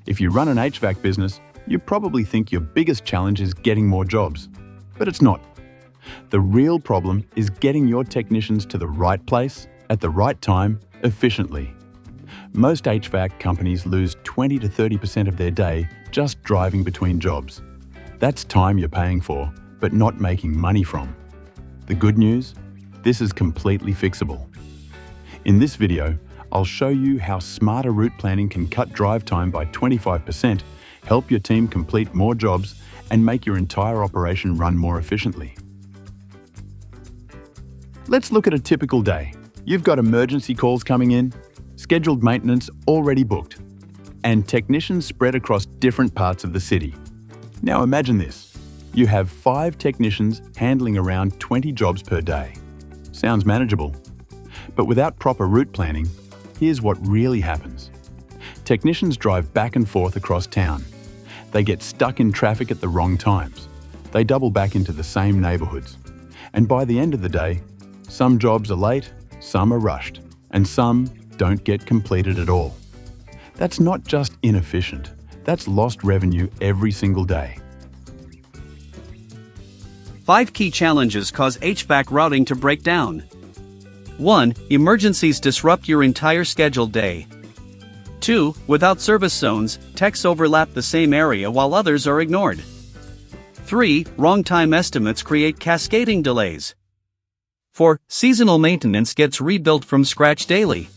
If you run an HVAC business, you probably think your biggest challenge is getting more jobs. But it's not. The real problem is getting your technicians to the right place, at the right time, efficiently. Most HVAC companies lose 20 to 30% of their day just driving between jobs. That's time you're paying for, but not making money from. The good news? This is completely fixable. In this video, I'll show you how smarter route planning can cut drive time by 25%, help your team complete more jobs, and make your entire operation run more efficiently. Let's look at a typical day. You've got emergency calls coming in, scheduled maintenance already booked, and technicians spread across different parts of the city. Now imagine this. You have 5 technicians handling around 20 jobs per day. Sounds manageable. But without proper route planning, here's what really happens. Technicians drive back and forth across town. They get stuck in traffic at the wrong times. They double back into the same neighborhoods. And by the end of the day, some jobs are late, some are rushed, and some don't get completed at all. That's not just inefficient, that's lost revenue every single day. 5 key challenges cause HVAC routing to break down. 1. Emergencies disrupt your entire scheduled day. 2. Without service zones, techs overlap the same area while others are ignored. 3. Wrong time estimates create cascading delays. 4. Seasonal maintenance gets rebuilt from scratch daily.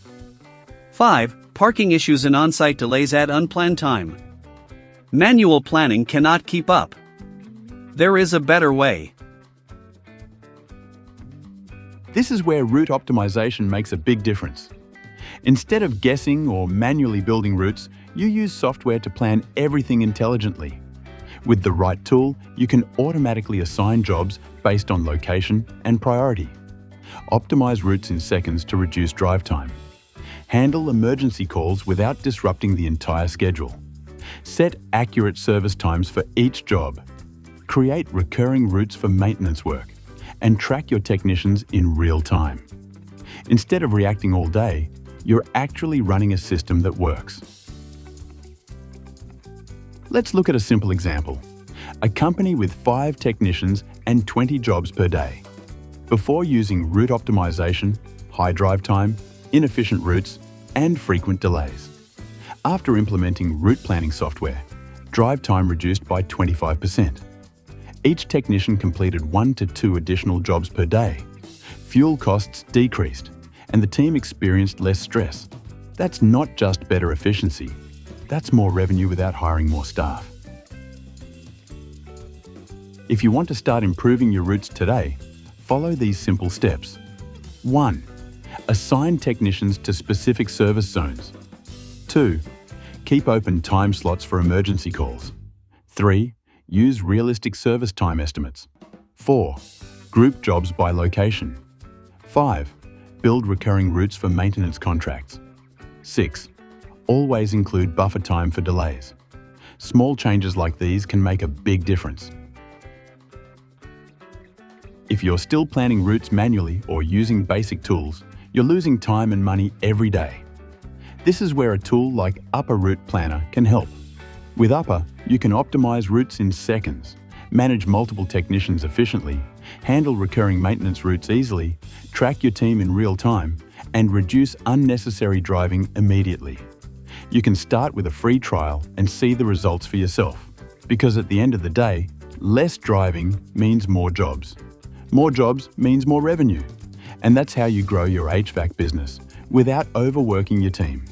5. Parking issues and on-site delays add unplanned time. Manual planning cannot keep up. There is a better way. This is where route optimization makes a big difference. Instead of guessing or manually building routes, you use software to plan everything intelligently. With the right tool, you can automatically assign jobs based on location and priority. Optimize routes in seconds to reduce drive time. Handle emergency calls without disrupting the entire schedule. Set accurate service times for each job. Create recurring routes for maintenance work. And track your technicians in real time. Instead of reacting all day, you're actually running a system that works. Let's look at a simple example. A company with 5 technicians and 20 jobs per day. Before using route optimization, high drive time, inefficient routes, and frequent delays. After implementing route planning software, drive time reduced by 25%. Each technician completed 1 to 2 additional jobs per day. Fuel costs decreased, and the team experienced less stress. That's not just better efficiency, that's more revenue without hiring more staff. If you want to start improving your routes today, follow these simple steps. 1. Assign technicians to specific service zones. 2. Keep open time slots for emergency calls. 3. Use realistic service time estimates. 4. Group jobs by location. 5. Build recurring routes for maintenance contracts. 6. Always include buffer time for delays. Small changes like these can make a big difference. If you're still planning routes manually or using basic tools, you're losing time and money every day. This is where a tool like Upper Route Planner can help. With Upper, you can optimize routes in seconds, manage multiple technicians efficiently, handle recurring maintenance routes easily, track your team in real time, and reduce unnecessary driving immediately. You can start with a free trial and see the results for yourself. Because at the end of the day, less driving means more jobs. More jobs means more revenue. And that's how you grow your HVAC business without overworking your team.